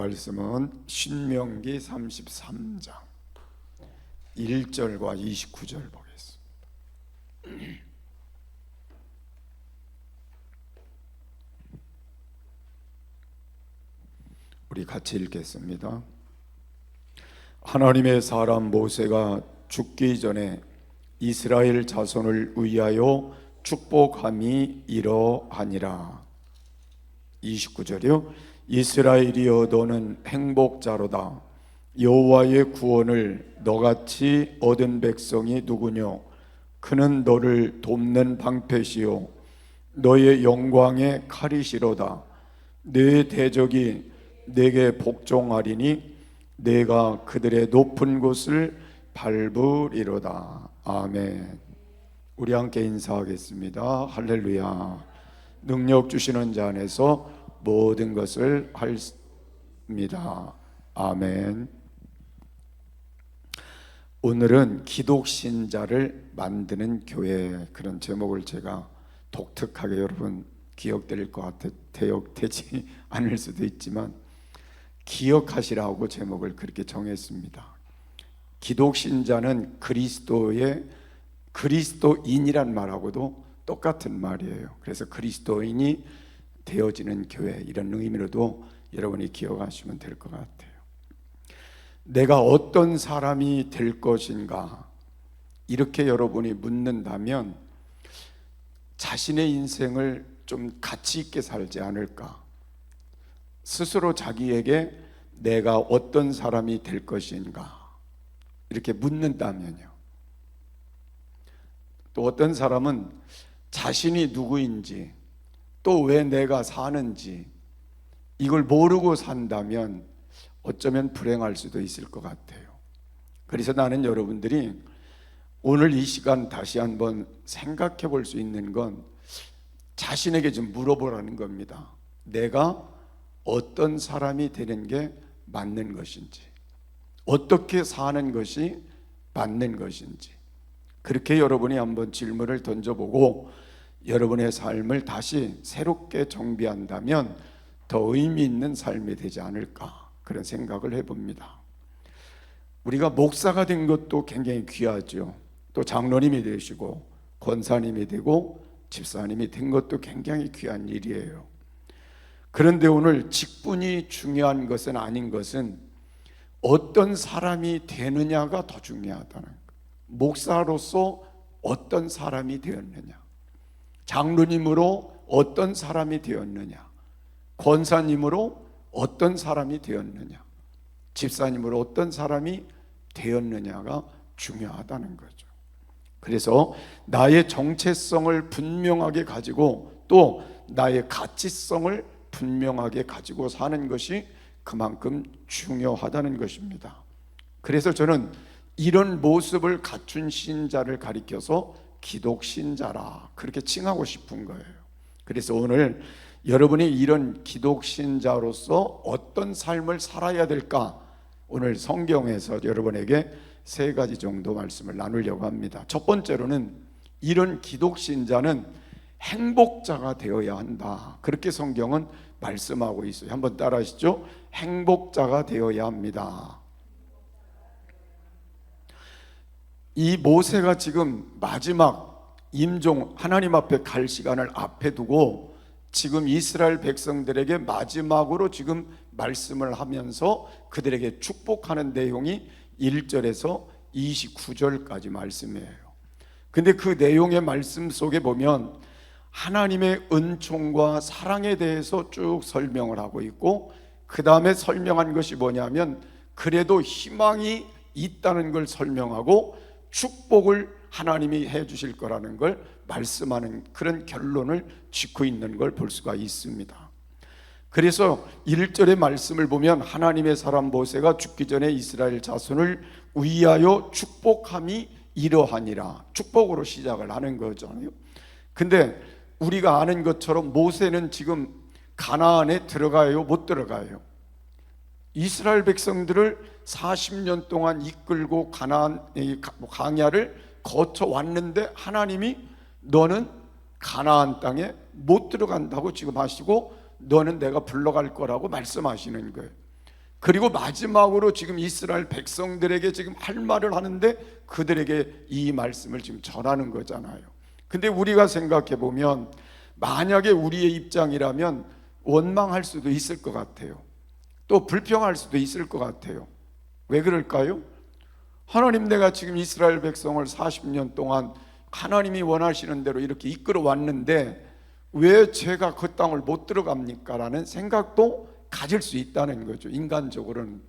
말씀은 신명기 33장 1절과 29절 보겠습니다. 우리 같이 읽겠습니다. 하나님의 사람 모세가 죽기 전에 이스라엘 자손을 위하여 축복함이 이러하니라. 29절이요. 이스라엘이여 너는 행복자로다. 여호와의 구원을 너같이 얻은 백성이 누구뇨? 그는 너를 돕는 방패시요 너의 영광의 칼이시로다. 내 대적이 내게 복종하리니 내가 그들의 높은 곳을 밟으리로다. 아멘. 우리 함께 인사하겠습니다. 할렐루야. 능력 주시는 자 안에서 모든 것을 할습니다. 아멘. 오늘은 기독신자를 만드는 교회, 그런 제목을 제가 독특하게 여러분 기억될 것 되지 않을 수도 있지만 기억하시라고 제목을 그렇게 정했습니다. 기독신자는 그리스도인이란 말하고도 똑같은 말이에요. 그래서 그리스도인이 되어지는 교회, 이런 의미로도 여러분이 기억하시면 될 것 같아요. 내가 어떤 사람이 될 것인가, 이렇게 여러분이 묻는다면 자신의 인생을 좀 가치 있게 살지 않을까, 스스로 자기에게 내가 어떤 사람이 될 것인가 이렇게 묻는다면요. 또 어떤 사람은 자신이 누구인지, 또 왜 내가 사는지 이걸 모르고 산다면 어쩌면 불행할 수도 있을 것 같아요. 그래서 나는 여러분들이 오늘 이 시간 다시 한번 생각해 볼 수 있는 건 자신에게 좀 물어보라는 겁니다. 내가 어떤 사람이 되는 게 맞는 것인지, 어떻게 사는 것이 맞는 것인지, 그렇게 여러분이 한번 질문을 던져보고 여러분의 삶을 다시 새롭게 정비한다면 더 의미 있는 삶이 되지 않을까, 그런 생각을 해봅니다. 우리가 목사가 된 것도 굉장히 귀하죠. 또 장로님이 되시고 권사님이 되고 집사님이 된 것도 굉장히 귀한 일이에요. 그런데 오늘 직분이 중요한 것은 아닌 것은 어떤 사람이 되느냐가 더 중요하다는 거예요. 목사로서 어떤 사람이 되었느냐, 장로님으로 어떤 사람이 되었느냐, 권사님으로 어떤 사람이 되었느냐, 집사님으로 어떤 사람이 되었느냐가 중요하다는 거죠. 그래서 나의 정체성을 분명하게 가지고 또 나의 가치성을 분명하게 가지고 사는 것이 그만큼 중요하다는 것입니다. 그래서 저는 이런 모습을 갖춘 신자를 가리켜서 기독신자라 그렇게 칭하고 싶은 거예요. 그래서 오늘 여러분이 이런 기독신자로서 어떤 삶을 살아야 될까, 오늘 성경에서 여러분에게 세 가지 정도 말씀을 나누려고 합니다. 첫 번째로는 이런 기독신자는 행복자가 되어야 한다, 그렇게 성경은 말씀하고 있어요. 한번 따라 하시죠. 행복자가 되어야 합니다. 이 모세가 지금 마지막 임종, 하나님 앞에 갈 시간을 앞에 두고 지금 이스라엘 백성들에게 마지막으로 지금 말씀을 하면서 그들에게 축복하는 내용이 1절에서 29절까지 말씀이에요. 근데 그 내용의 말씀 속에 보면 하나님의 은총과 사랑에 대해서 쭉 설명을 하고 있고, 그 다음에 설명한 것이 뭐냐면 그래도 희망이 있다는 걸 설명하고 축복을 하나님이 해 주실 거라는 걸 말씀하는 그런 결론을 짓고 있는 걸 볼 수가 있습니다. 그래서 1절의 말씀을 보면 하나님의 사람 모세가 죽기 전에 이스라엘 자손을 위하여 축복함이 이러하니라, 축복으로 시작을 하는 거잖아요. 근데 우리가 아는 것처럼 모세는 지금 가나안에 들어가요, 못 들어가요? 이스라엘 백성들을 40년 동안 이끌고 가나안 광야를 거쳐 왔는데 하나님이 너는 가나안 땅에 못 들어간다고 지금 하시고 너는 내가 불러갈 거라고 말씀하시는 거예요. 그리고 마지막으로 지금 이스라엘 백성들에게 지금 할 말을 하는데 그들에게 이 말씀을 지금 전하는 거잖아요. 근데 우리가 생각해 보면 만약에 우리의 입장이라면 원망할 수도 있을 것 같아요. 또 불평할 수도 있을 것 같아요. 왜 그럴까요? 하나님, 내가 지금 이스라엘 백성을 40년 동안 하나님이 원하시는 대로 이렇게 이끌어 왔는데 왜 제가 그 땅을 못 들어갑니까? 라는 생각도 가질 수 있다는 거죠, 인간적으로는.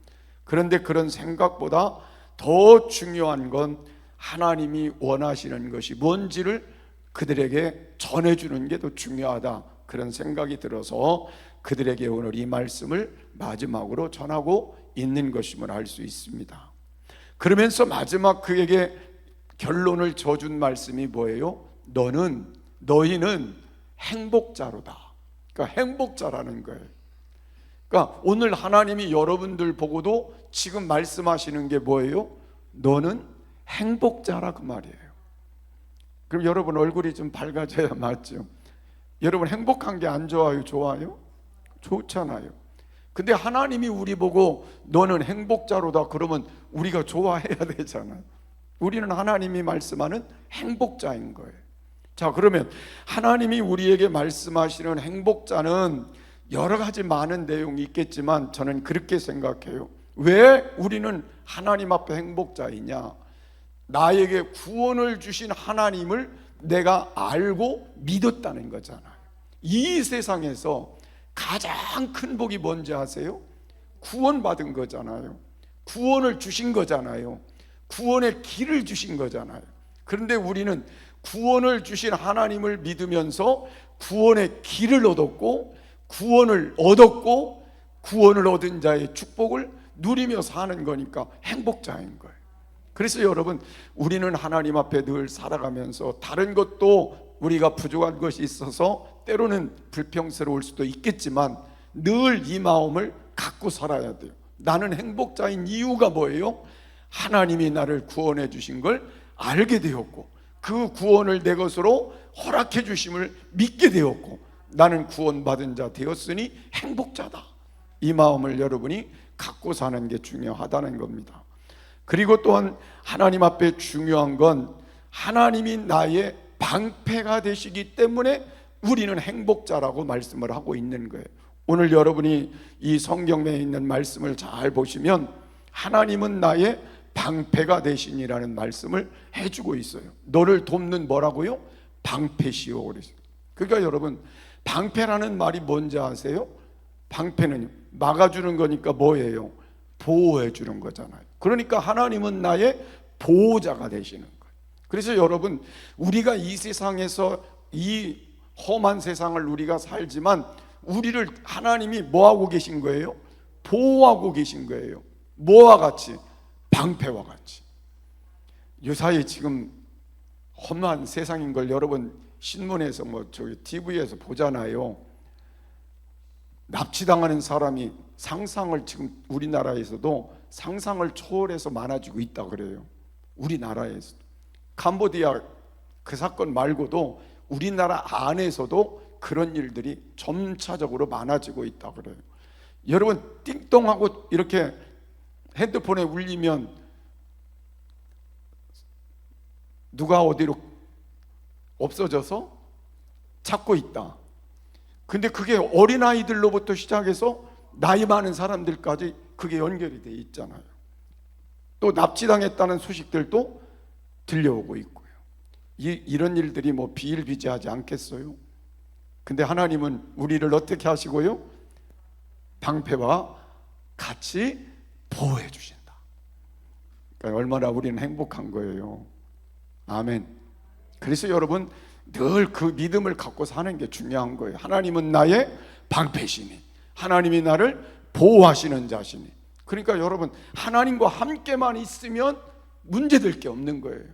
그런데 그런 생각보다 더 중요한 건 하나님이 원하시는 것이 뭔지를 그들에게 전해주는 게 더 중요하다, 그런 생각이 들어서 그들에게 오늘 이 말씀을 마지막으로 전하고 있는 것임을 알 수 있습니다. 그러면서 마지막 그에게 결론을 져준 말씀이 뭐예요? 너희는 행복자로다. 그러니까 행복자라는 거예요. 그러니까 오늘 하나님이 여러분들 보고도 지금 말씀하시는 게 뭐예요? 너는 행복자라, 그 말이에요. 그럼 여러분 얼굴이 좀 밝아져야 맞죠? 여러분 행복한 게 안 좋아요? 좋아요? 좋잖아요. 근데 하나님이 우리 보고 너는 행복자로다 그러면 우리가 좋아해야 되잖아요. 우리는 하나님이 말씀하는 행복자인 거예요. 자, 그러면 하나님이 우리에게 말씀하시는 행복자는 여러 가지 많은 내용이 있겠지만 저는 그렇게 생각해요. 왜 우리는 하나님 앞에 행복자이냐? 나에게 구원을 주신 하나님을 내가 알고 믿었다는 거잖아요. 이 세상에서 가장 큰 복이 뭔지 아세요? 구원받은 거잖아요. 구원을 주신 거잖아요. 구원의 길을 주신 거잖아요. 그런데 우리는 구원을 주신 하나님을 믿으면서 구원의 길을 얻었고 구원을 얻은 자의 축복을 누리며 사는 거니까 행복자인 거예요. 그래서 여러분, 우리는 하나님 앞에 늘 살아가면서 다른 것도 우리가 부족한 것이 있어서 때로는 불평스러울 수도 있겠지만 늘 이 마음을 갖고 살아야 돼요. 나는 행복자인 이유가 뭐예요? 하나님이 나를 구원해 주신 걸 알게 되었고 그 구원을 내 것으로 허락해 주심을 믿게 되었고 나는 구원받은 자 되었으니 행복자다. 이 마음을 여러분이 갖고 사는 게 중요하다는 겁니다. 그리고 또한 하나님 앞에 중요한 건 하나님이 나의 방패가 되시기 때문에 우리는 행복자라고 말씀을 하고 있는 거예요. 오늘 여러분이 이 성경에 있는 말씀을 잘 보시면 하나님은 나의 방패가 되시니라는 말씀을 해주고 있어요. 너를 돕는 뭐라고요? 방패시오. 그랬어요. 그러니까 여러분, 방패라는 말이 뭔지 아세요? 방패는 막아주는 거니까 뭐예요? 보호해 주는 거잖아요. 그러니까 하나님은 나의 보호자가 되시는 거예요. 그래서 여러분, 우리가 이 세상에서 이 험한 세상을 우리가 살지만 우리를 하나님이 뭐하고 계신 거예요? 보호하고 계신 거예요. 뭐와 같이? 방패와 같이. 요사이 지금 험한 세상인 걸 여러분 신문에서 TV에서 보잖아요. 납치당하는 사람이 상상을 지금 우리나라에서도 상상을 초월해서 많아지고 있다 그래요. 우리나라에서도. 캄보디아 그 사건 말고도 우리나라 안에서도 그런 일들이 점차적으로 많아지고 있다 그래요. 여러분, 띵동하고 이렇게 핸드폰에 울리면 누가 어디로 없어져서 찾고 있다. 근데 그게 어린아이들로부터 시작해서 나이 많은 사람들까지 그게 연결이 돼 있잖아요. 또 납치당했다는 소식들도 들려오고 있고요. 이런 일들이 뭐 비일비재하지 않겠어요? 근데 하나님은 우리를 어떻게 하시고요? 방패와 같이 보호해 주신다. 그러니까 얼마나 우리는 행복한 거예요. 아멘. 그래서 여러분, 늘 그 믿음을 갖고 사는 게 중요한 거예요. 하나님은 나의 방패시니, 하나님이 나를 보호하시는 자시니. 그러니까 여러분, 하나님과 함께만 있으면 문제될 게 없는 거예요.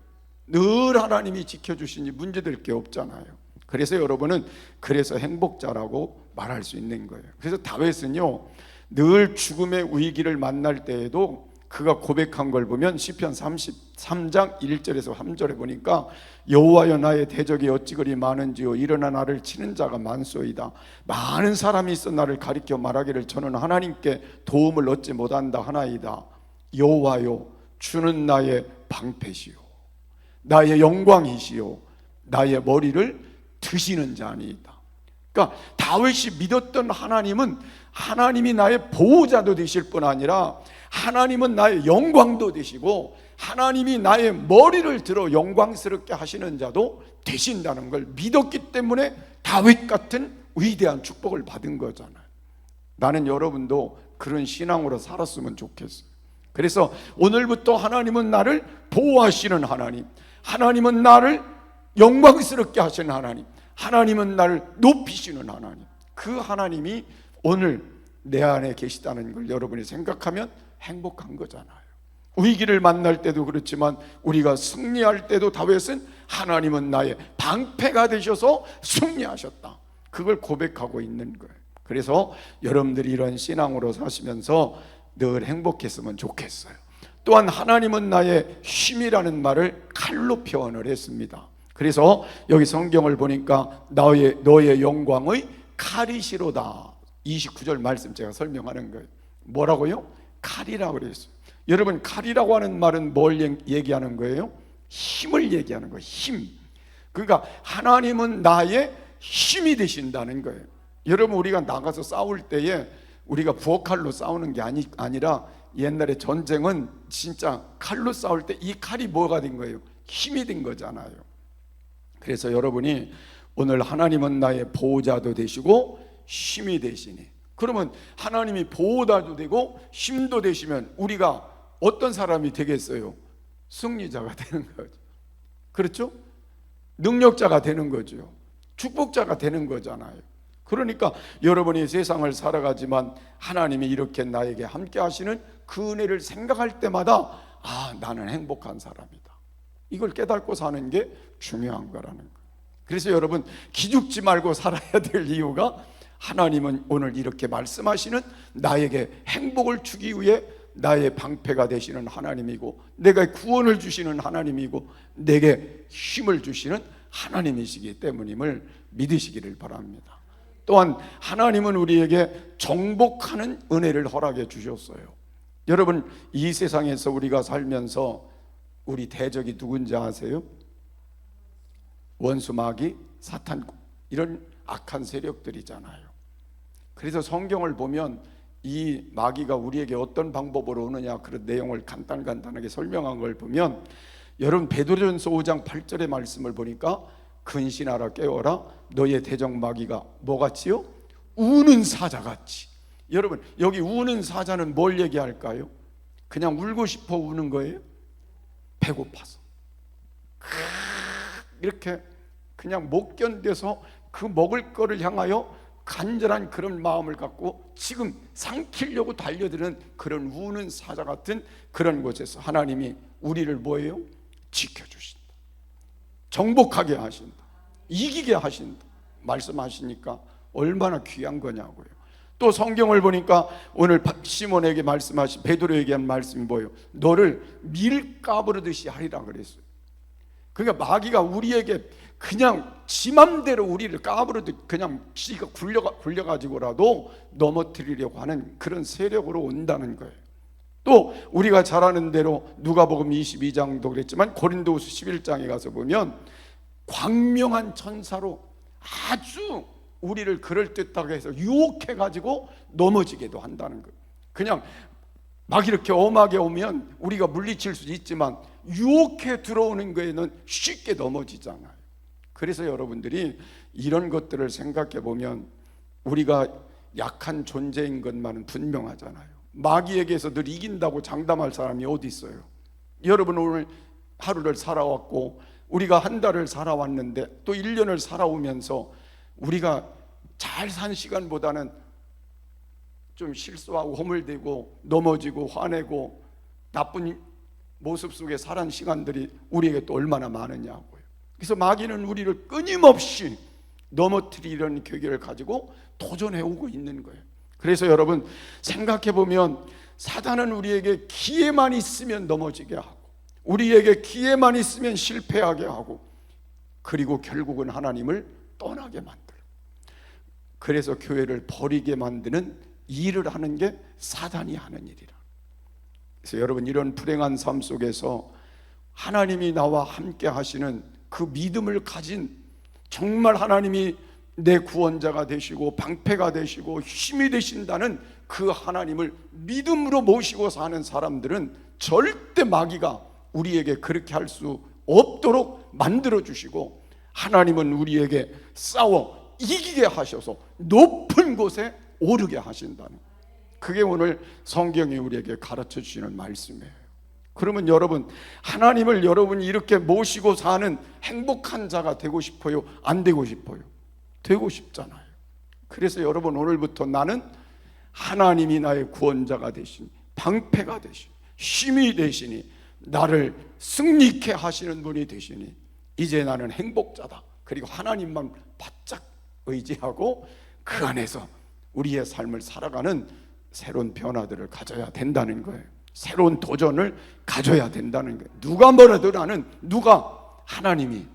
늘 하나님이 지켜주시니 문제될 게 없잖아요. 그래서 여러분은 그래서 행복자라고 말할 수 있는 거예요. 그래서 다윗은요, 늘 죽음의 위기를 만날 때에도 그가 고백한 걸 보면 시편 33장 1절에서 3절에 보니까 여호와여 나의 대적이 어찌 그리 많은지요 일어나 나를 치는 자가 많소이다. 많은 사람이 있어 나를 가리켜 말하기를 저는 하나님께 도움을 얻지 못한다 하나이다. 여호와여 주는 나의 방패시요 나의 영광이시요 나의 머리를 드시는 자니이다. 그러니까 다윗이 믿었던 하나님은 하나님이 나의 보호자도 되실 뿐 아니라 하나님은 나의 영광도 되시고 하나님이 나의 머리를 들어 영광스럽게 하시는 자도 되신다는 걸 믿었기 때문에 다윗 같은 위대한 축복을 받은 거잖아요. 나는 여러분도 그런 신앙으로 살았으면 좋겠어요. 그래서 오늘부터 하나님은 나를 보호하시는 하나님, 하나님은 나를 영광스럽게 하시는 하나님, 하나님은 나를 높이시는 하나님, 그 하나님이 오늘 내 안에 계시다는 걸 여러분이 생각하면 행복한 거잖아요. 위기를 만날 때도 그렇지만 우리가 승리할 때도 다윗은 하나님은 나의 방패가 되셔서 승리하셨다, 그걸 고백하고 있는 거예요. 그래서 여러분들이 이런 신앙으로 사시면서 늘 행복했으면 좋겠어요. 또한 하나님은 나의 힘이라는 말을 칼로 표현을 했습니다. 그래서 여기 성경을 보니까 너의 영광의 칼이시로다, 29절 말씀 제가 설명하는 거예요. 뭐라고요? 칼이라고 그랬어요. 여러분, 칼이라고 하는 말은 뭘 얘기하는 거예요? 힘을 얘기하는 거예요. 힘. 그러니까 하나님은 나의 힘이 되신다는 거예요. 여러분, 우리가 나가서 싸울 때에 우리가 부엌칼로 싸우는 게 아니라 옛날에 전쟁은 진짜 칼로 싸울 때 이 칼이 뭐가 된 거예요? 힘이 된 거잖아요. 그래서 여러분이 오늘 하나님은 나의 보호자도 되시고 힘이 되시니, 그러면 하나님이 보호자도 되고 힘도 되시면 우리가 어떤 사람이 되겠어요? 승리자가 되는 거죠. 그렇죠? 능력자가 되는 거죠. 축복자가 되는 거잖아요. 그러니까 여러분이 세상을 살아가지만 하나님이 이렇게 나에게 함께 하시는 그 은혜를 생각할 때마다 아, 나는 행복한 사람이다, 이걸 깨닫고 사는 게 중요한 거라는 거예요. 그래서 여러분, 기죽지 말고 살아야 될 이유가 하나님은 오늘 이렇게 말씀하시는 나에게 행복을 주기 위해 나의 방패가 되시는 하나님이고 내가 구원을 주시는 하나님이고 내게 힘을 주시는 하나님이시기 때문임을 믿으시기를 바랍니다. 또한 하나님은 우리에게 정복하는 은혜를 허락해 주셨어요. 여러분, 이 세상에서 우리가 살면서 우리 대적이 누군지 아세요? 원수, 마귀, 사탄, 이런 악한 세력들이잖아요. 그래서 성경을 보면 이 마귀가 우리에게 어떤 방법으로 오느냐, 그런 내용을 간단하게 설명한 걸 보면, 여러분 베드로전서 5장 8절의 말씀을 보니까 근신하라 깨어라 너의 대적 마귀가 뭐같이요? 우는 사자같이. 여러분, 여기 우는 사자는 뭘 얘기할까요? 그냥 울고 싶어 우는 거예요? 배고파서 이렇게 그냥 못 견뎌서 그 먹을 거를 향하여 간절한 그런 마음을 갖고 지금 삼키려고 달려드는 그런 우는 사자 같은 그런 곳에서 하나님이 우리를 뭐예요? 지켜주신다, 정복하게 하신다, 이기게 하신다 말씀하시니까 얼마나 귀한 거냐고요. 또 성경을 보니까 오늘 시몬에게 말씀하신 베드로에게 한 말씀이 뭐예요? 너를 밀가부르듯이 하리라 그랬어요. 그러니까 마귀가 우리에게 그냥 지 맘대로 우리를 까부르듯 그냥 지가 굴려가지고라도 넘어뜨리려고 하는 그런 세력으로 온다는 거예요. 또 우리가 잘 아는 대로 누가복음 22장도 그랬지만 고린도후서 11장에 가서 보면 광명한 천사로 아주 우리를 그럴듯하게 해서 유혹해가지고 넘어지게도 한다는 거예요. 그냥 막 이렇게 엄하게 오면 우리가 물리칠 수 있지만 유혹해 들어오는 거에는 쉽게 넘어지잖아요. 그래서 여러분들이 이런 것들을 생각해 보면 우리가 약한 존재인 것만은 분명하잖아요. 마귀에게서 늘 이긴다고 장담할 사람이 어디 있어요? 여러분, 오늘 하루를 살아왔고 우리가 한 달을 살아왔는데 또 1년을 살아오면서 우리가 잘 산 시간보다는 좀 실수하고 허물대고 넘어지고 화내고 나쁜 모습 속에 살은 시간들이 우리에게 또 얼마나 많으냐고요. 그래서 마귀는 우리를 끊임없이 넘어뜨리려는 계획을 가지고 도전해오고 있는 거예요. 그래서 여러분 생각해보면 사단은 우리에게 기회만 있으면 넘어지게 하고, 우리에게 기회만 있으면 실패하게 하고, 그리고 결국은 하나님을 떠나게 만들어. 그래서 교회를 버리게 만드는 일을 하는 게 사단이 하는 일이라. 그래서 여러분, 이런 불행한 삶 속에서 하나님이 나와 함께 하시는 그 믿음을 가진, 정말 하나님이 내 구원자가 되시고 방패가 되시고 힘이 되신다는 그 하나님을 믿음으로 모시고 사는 사람들은 절대 마귀가 우리에게 그렇게 할 수 없도록 만들어 주시고, 하나님은 우리에게 싸워 이기게 하셔서 높은 곳에 오르게 하신다는, 그게 오늘 성경이 우리에게 가르쳐 주시는 말씀이에요. 그러면 여러분, 하나님을 여러분이 이렇게 모시고 사는 행복한 자가 되고 싶어요? 안 되고 싶어요? 되고 싶잖아요. 그래서 여러분, 오늘부터 나는 하나님이 나의 구원자가 되시니, 방패가 되시니, 힘이 되시니, 나를 승리케 하시는 분이 되시니, 이제 나는 행복자다. 그리고 하나님만 바짝 의지하고 그 안에서 우리의 삶을 살아가는 새로운 변화들을 가져야 된다는 거예요. 새로운 도전을 가져야 된다는 거예요. 누가 뭐라도 나는, 하나님이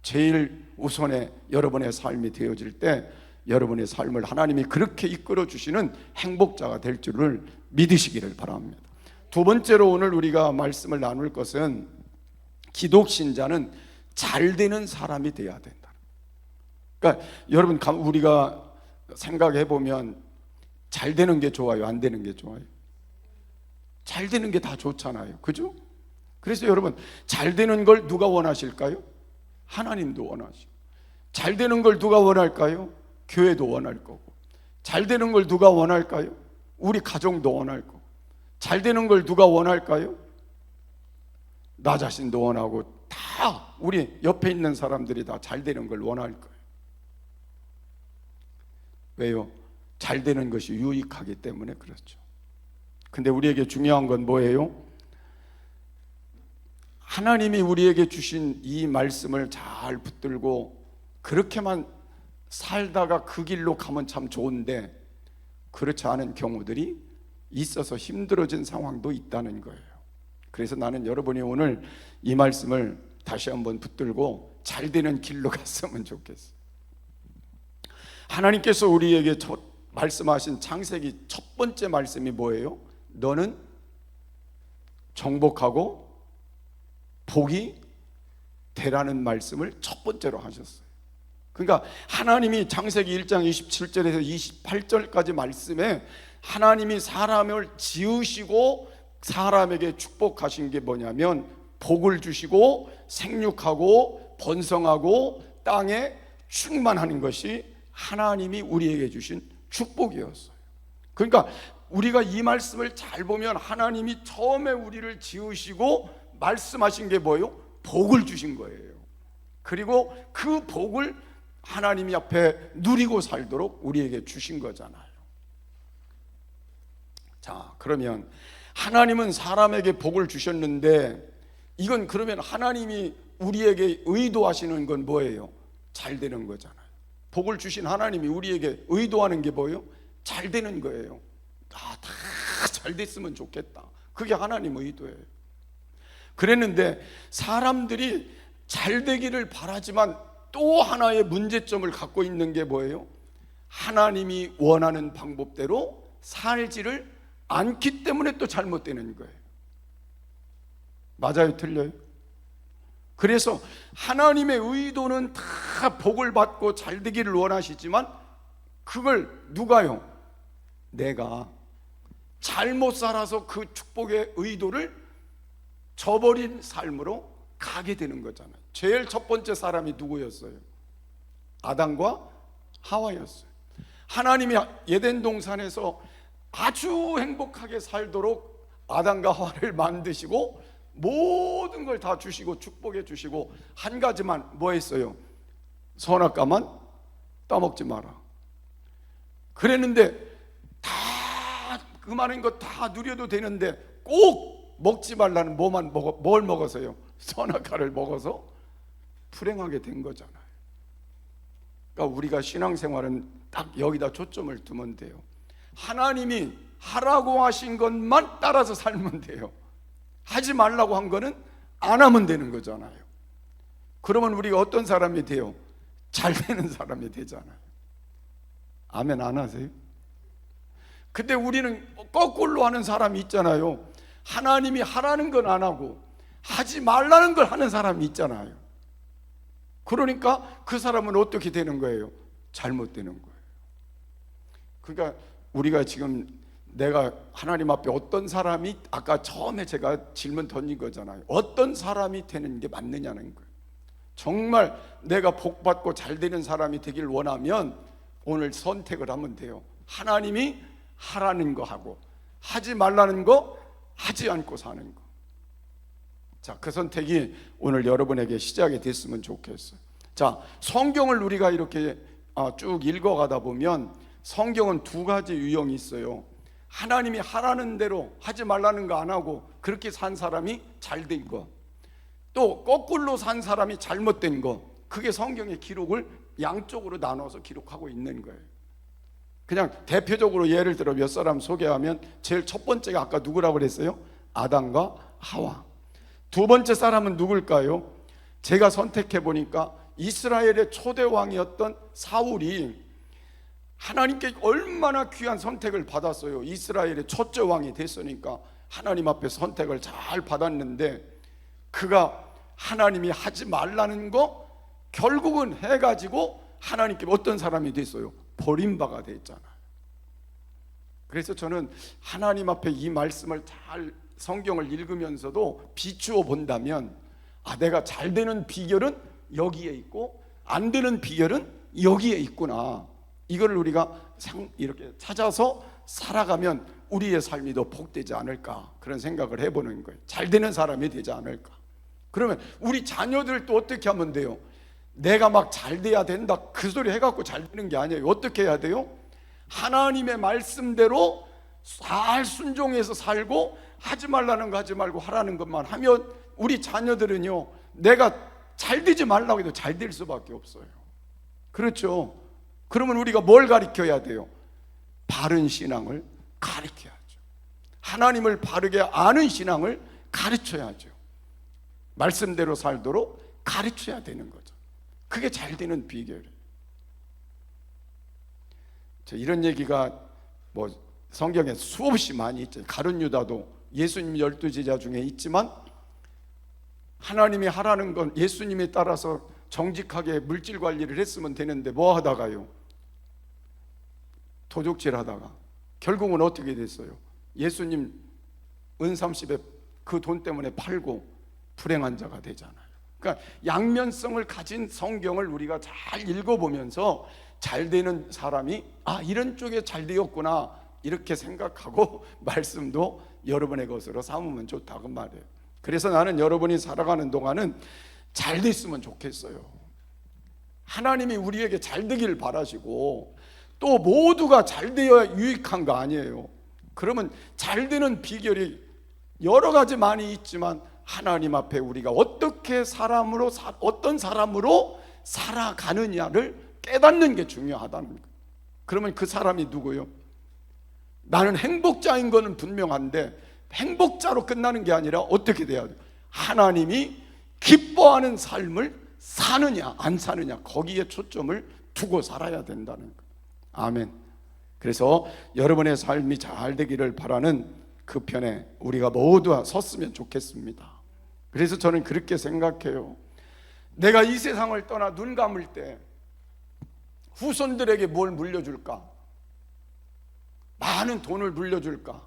제일 우선의 여러분의 삶이 되어질 때 여러분의 삶을 하나님이 그렇게 이끌어 주시는 행복자가 될 줄을 믿으시기를 바랍니다. 두 번째로 오늘 우리가 말씀을 나눌 것은, 기독신자는 잘 되는 사람이 되어야 된다. 그러니까 여러분, 우리가 생각해 보면 잘 되는 게 좋아요, 안 되는 게 좋아요? 잘 되는 게 다 좋잖아요, 그죠? 그래서 여러분, 잘 되는 걸 누가 원하실까요? 하나님도 원하시고. 잘 되는 걸 누가 원할까요? 교회도 원할 거고. 잘 되는 걸 누가 원할까요? 우리 가정도 원할 거고. 잘 되는 걸 누가 원할까요? 나 자신도 원하고, 다 우리 옆에 있는 사람들이 다 잘 되는 걸 원할 거예요. 왜요? 잘 되는 것이 유익하기 때문에 그렇죠. 근데 우리에게 중요한 건 뭐예요? 하나님이 우리에게 주신 이 말씀을 잘 붙들고 그렇게만 살다가 그 길로 가면 참 좋은데, 그렇지 않은 경우들이 있어서 힘들어진 상황도 있다는 거예요. 그래서 나는 여러분이 오늘 이 말씀을 다시 한번 붙들고 잘 되는 길로 갔으면 좋겠어요. 하나님께서 우리에게 말씀하신 창세기 첫 번째 말씀이 뭐예요? 너는 정복하고 복이 되라는 말씀을 첫 번째로 하셨어요. 그러니까 하나님이 창세기 1장 27절에서 28절까지 말씀에 하나님이 사람을 지으시고 사람에게 축복하신 게 뭐냐면, 복을 주시고 생육하고 번성하고 땅에 충만하는 것이 하나님이 우리에게 주신 축복이었어요. 그러니까 우리가 이 말씀을 잘 보면 하나님이 처음에 우리를 지으시고 말씀하신 게 뭐예요? 복을 주신 거예요. 그리고 그 복을 하나님이 앞에 누리고 살도록 우리에게 주신 거잖아요. 자, 그러면 하나님은 사람에게 복을 주셨는데, 이건 그러면 하나님이 우리에게 의도하시는 건 뭐예요? 잘 되는 거잖아요. 복을 주신 하나님이 우리에게 의도하는 게 뭐예요? 잘 되는 거예요. 다 잘 됐으면 좋겠다. 그게 하나님 의도예요. 그랬는데 사람들이 잘 되기를 바라지만 또 하나의 문제점을 갖고 있는 게 뭐예요? 하나님이 원하는 방법대로 살지를 않기 때문에 또 잘못되는 거예요. 맞아요, 틀려요? 그래서 하나님의 의도는 다 복을 받고 잘 되기를 원하시지만, 그걸 누가요? 내가 잘못 살아서 그 축복의 의도를 저버린 삶으로 가게 되는 거잖아요. 제일 첫 번째 사람이 누구였어요? 아담과 하와였어요. 하나님이 에덴 동산에서 아주 행복하게 살도록 아담과 하와를 만드시고 모든 걸 다 주시고 축복해 주시고, 한 가지만 뭐 했어요? 선악과만 따먹지 마라 그랬는데, 다 그 많은 거 다 누려도 되는데 꼭 먹지 말라는 뭘 먹어서요? 선악과를 먹어서 불행하게 된 거잖아요. 그러니까 우리가 신앙생활은 딱 여기다 초점을 두면 돼요. 하나님이 하라고 하신 것만 따라서 살면 돼요. 하지 말라고 한 거는 안 하면 되는 거잖아요. 그러면 우리가 어떤 사람이 돼요? 잘 되는 사람이 되잖아요. 아멘 안 하세요? 근데 우리는 거꾸로 하는 사람이 있잖아요. 하나님이 하라는 건 안 하고 하지 말라는 걸 하는 사람이 있잖아요. 그러니까 그 사람은 어떻게 되는 거예요? 잘못되는 거예요. 그러니까 우리가 지금 내가 하나님 앞에 어떤 사람이, 아까 처음에 제가 질문 던진 거잖아요. 어떤 사람이 되는 게 맞느냐는 거예요. 정말 내가 복받고 잘 되는 사람이 되길 원하면 오늘 선택을 하면 돼요. 하나님이 하라는 거 하고 하지 말라는 거 하지 않고 사는 거. 자, 그 선택이 오늘 여러분에게 시작이 됐으면 좋겠어요. 자, 성경을 우리가 이렇게 쭉 읽어가다 보면 성경은 두 가지 유형이 있어요. 하나님이 하라는 대로 하지 말라는 거 안 하고 그렇게 산 사람이 잘된 거, 또 거꾸로 산 사람이 잘못된 거. 그게 성경의 기록을 양쪽으로 나눠서 기록하고 있는 거예요. 그냥 대표적으로 예를 들어 몇 사람 소개하면 제일 첫 번째가 아까 누구라고 그랬어요? 아담과 하와. 두 번째 사람은 누굴까요? 제가 선택해 보니까 이스라엘의 초대 왕이었던 사울이 하나님께 얼마나 귀한 선택을 받았어요. 이스라엘의 첫째 왕이 됐으니까 하나님 앞에 선택을 잘 받았는데, 그가 하나님이 하지 말라는 거 결국은 해가지고 하나님께 어떤 사람이 됐어요? 버림바가 됐잖아요. 그래서 저는 하나님 앞에 이 말씀을 잘 성경을 읽으면서도 비추어 본다면, 내가 잘 되는 비결은 여기에 있고 안 되는 비결은 여기에 있구나. 이걸 우리가 이렇게 찾아서 살아가면 우리의 삶이 더 복되지 않을까, 그런 생각을 해보는 거예요. 잘 되는 사람이 되지 않을까. 그러면 우리 자녀들도 어떻게 하면 돼요? 내가 막 잘 돼야 된다 그 소리 해갖고 잘 되는 게 아니에요. 어떻게 해야 돼요? 하나님의 말씀대로 잘 순종해서 살고, 하지 말라는 거 하지 말고 하라는 것만 하면 우리 자녀들은요, 내가 잘 되지 말라고 해도 잘 될 수밖에 없어요. 그렇죠? 그러면 우리가 뭘 가르쳐야 돼요? 바른 신앙을 가르쳐야죠. 하나님을 바르게 아는 신앙을 가르쳐야죠. 말씀대로 살도록 가르쳐야 되는 거죠. 그게 잘 되는 비결이에요. 이런 얘기가 성경에 수없이 많이 있죠. 가룟 유다도 예수님 12제자 중에 있지만, 하나님이 하라는 건 예수님에 따라서 정직하게 물질 관리를 했으면 되는데 뭐 하다가요? 도둑질 하다가 결국은 어떻게 됐어요? 예수님 은 30에 그 돈 때문에 팔고 불행한 자가 되잖아요. 그러니까 양면성을 가진 성경을 우리가 잘 읽어보면서 잘 되는 사람이 이런 쪽에 잘 되었구나, 이렇게 생각하고 말씀도 여러분의 것으로 삼으면 좋다고 말이에요. 그래서 나는 여러분이 살아가는 동안은 잘 됐으면 좋겠어요. 하나님이 우리에게 잘 되길 바라시고, 또 모두가 잘 되어야 유익한 거 아니에요. 그러면 잘 되는 비결이 여러 가지 많이 있지만, 하나님 앞에 우리가 어떤 사람으로 살아가느냐를 깨닫는 게 중요하다는 거예요. 그러면 그 사람이 누구요? 나는 행복자인 거는 분명한데 행복자로 끝나는 게 아니라 어떻게 돼야 돼요? 하나님이 기뻐하는 삶을 사느냐 안 사느냐, 거기에 초점을 두고 살아야 된다는 거예요. 아멘. 그래서 여러분의 삶이 잘 되기를 바라는 그 편에 우리가 모두 섰으면 좋겠습니다. 그래서 저는 그렇게 생각해요. 내가 이 세상을 떠나 눈 감을 때 후손들에게 뭘 물려줄까? 많은 돈을 물려줄까?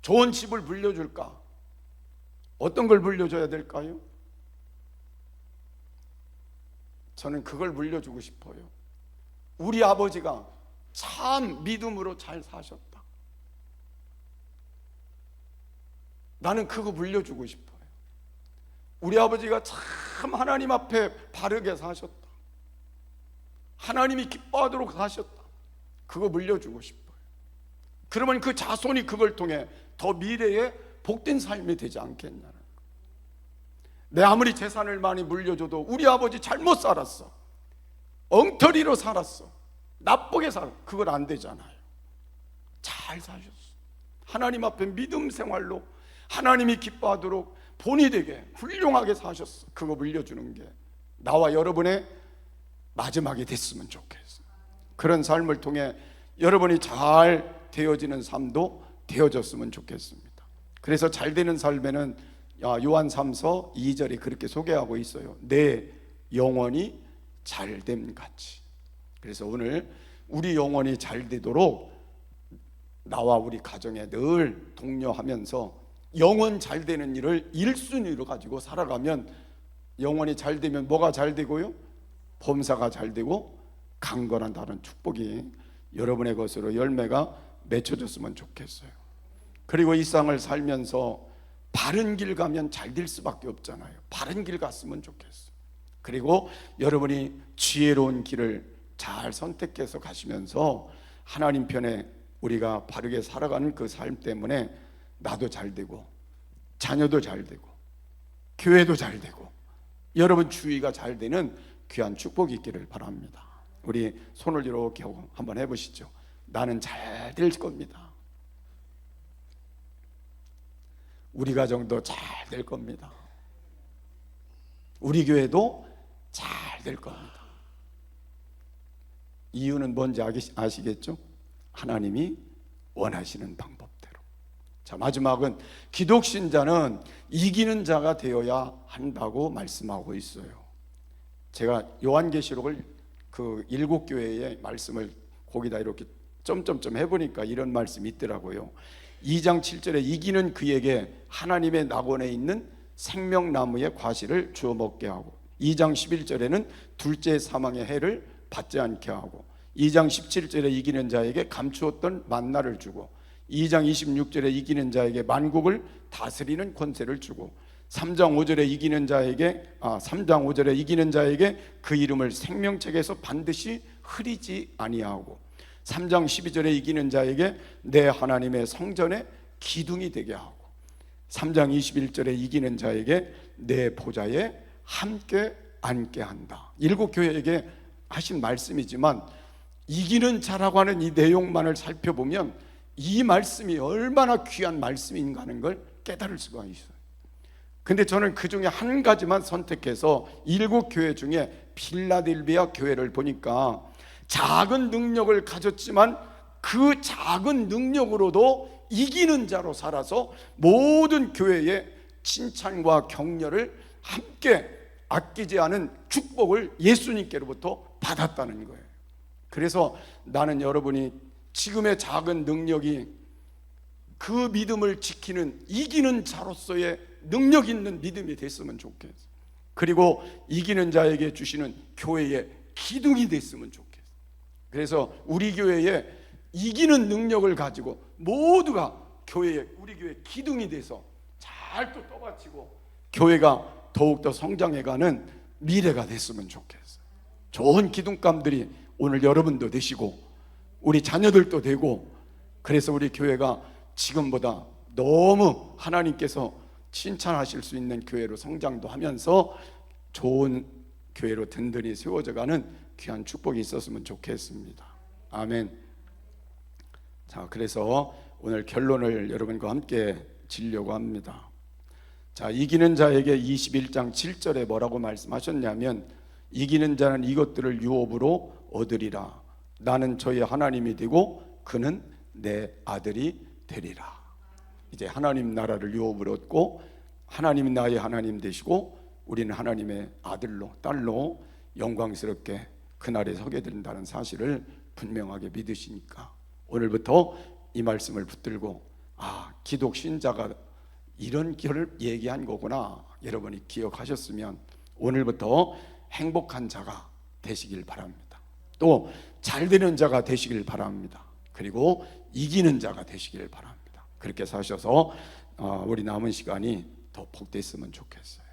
좋은 집을 물려줄까? 어떤 걸 물려줘야 될까요? 저는 그걸 물려주고 싶어요. 우리 아버지가 참 믿음으로 잘 사셨다. 나는 그거 물려주고 싶어요. 우리 아버지가 참 하나님 앞에 바르게 사셨다. 하나님이 기뻐하도록 사셨다. 그거 물려주고 싶어요. 그러면 그 자손이 그걸 통해 더 미래에 복된 삶이 되지 않겠냐는 거예요. 내 아무리 재산을 많이 물려줘도 우리 아버지 잘못 살았어, 엉터리로 살았어, 나쁘게 살았어, 그걸 안 되잖아요. 잘 사셨어. 하나님 앞에 믿음 생활로 하나님이 기뻐하도록 본이 되게 훌륭하게 사셨어. 그거 물려주는 게 나와 여러분의 마지막이 됐으면 좋겠어요. 그런 삶을 통해 여러분이 잘 되어지는 삶도 되어졌으면 좋겠습니다. 그래서 잘 되는 삶에는 요한 3서 2절이 그렇게 소개하고 있어요. 내 영혼이 잘됨 같이. 그래서 오늘 우리 영혼이 잘 되도록 나와 우리 가정에 늘 독려하면서 영혼 잘 되는 일을 1순위로 가지고 살아가면, 영혼이 잘 되면 뭐가 잘 되고요? 범사가 잘 되고 강건한 다른 축복이 여러분의 것으로 열매가 맺혀졌으면 좋겠어요. 그리고 이 땅을 살면서 바른 길 가면 잘 될 수밖에 없잖아요. 바른 길 갔으면 좋겠어요. 그리고 여러분이 지혜로운 길을 잘 선택해서 가시면서 하나님 편에 우리가 바르게 살아가는 그 삶 때문에 나도 잘 되고 자녀도 잘 되고 교회도 잘 되고 여러분 주위가 잘 되는 귀한 축복이 있기를 바랍니다. 우리 손을 이렇게 하고 한번 해보시죠. 나는 잘 될 겁니다. 우리 가정도 잘 될 겁니다. 우리 교회도 잘 될 겁니다. 이유는 뭔지 아시겠죠? 하나님이 원하시는 방법대로. 자, 마지막은 기독신자는 이기는 자가 되어야 한다고 말씀하고 있어요. 제가 요한계시록을 그 7교회의 말씀을 거기다 이렇게 점점점 해보니까 이런 말씀이 있더라고요. 2장 7절에 이기는 그에게 하나님의 낙원에 있는 생명나무의 과실을 주어 먹게 하고, 2장 11절에는 둘째 사망의 해를 받지 않게 하고, 2장 17절에 이기는 자에게 감추었던 만나를 주고, 2장 26절에 이기는 자에게 만국을 다스리는 권세를 주고, 3장 5절에 이기는 자에게 그 이름을 생명책에서 반드시 흐리지 아니하고, 3장 12절에 이기는 자에게 내 하나님의 성전에 기둥이 되게 하고, 3장 21절에 이기는 자에게 내 보좌에 함께 앉게 한다. 7교회에게 하신 말씀이지만 이기는 자라고 하는 이 내용만을 살펴보면 이 말씀이 얼마나 귀한 말씀인가 하는 걸 깨달을 수가 있어요. 근데 저는 그 중에 한 가지만 선택해서 7교회 중에 필라델비아 교회를 보니까 작은 능력을 가졌지만 그 작은 능력으로도 이기는 자로 살아서 모든 교회의 칭찬과 격려를 함께 아끼지 않은 축복을 예수님께로부터 받았다는 거예요. 그래서 나는 여러분이 지금의 작은 능력이 그 믿음을 지키는 이기는 자로서의 능력 있는 믿음이 됐으면 좋겠어요. 그리고 이기는 자에게 주시는 교회의 기둥이 됐으면 좋겠어요. 그래서 우리 교회에 이기는 능력을 가지고 모두가 우리 교회 기둥이 돼서 잘 또 떠받치고 교회가 더욱더 성장해가는 미래가 됐으면 좋겠어요. 좋은 기둥감들이 오늘 여러분도 되시고 우리 자녀들도 되고, 그래서 우리 교회가 지금보다 너무 하나님께서 칭찬하실 수 있는 교회로 성장도 하면서 좋은 교회로 든든히 세워져가는 귀한 축복이 있었으면 좋겠습니다. 아멘. 자, 그래서 오늘 결론을 여러분과 함께 지려고 합니다. 자, 이기는 자에게 21장 7절에 뭐라고 말씀하셨냐면, 이기는 자는 이것들을 유업으로 얻으리라. 나는 저희 하나님이 되고 그는 내 아들이 되리라. 이제 하나님 나라를 유업으로 얻고 하나님이 나의 하나님 되시고 우리는 하나님의 아들로 딸로 영광스럽게 그날에 서게 된다는 사실을 분명하게 믿으시니까 오늘부터 이 말씀을 붙들고 기독 신자가 이런 길을 얘기한 거구나 여러분이 기억하셨으면 오늘부터 행복한 자가 되시길 바랍니다. 또 잘 되는 자가 되시길 바랍니다. 그리고 이기는 자가 되시길 바랍니다. 그렇게 사셔서 우리 남은 시간이 더 복됐으면 좋겠어요.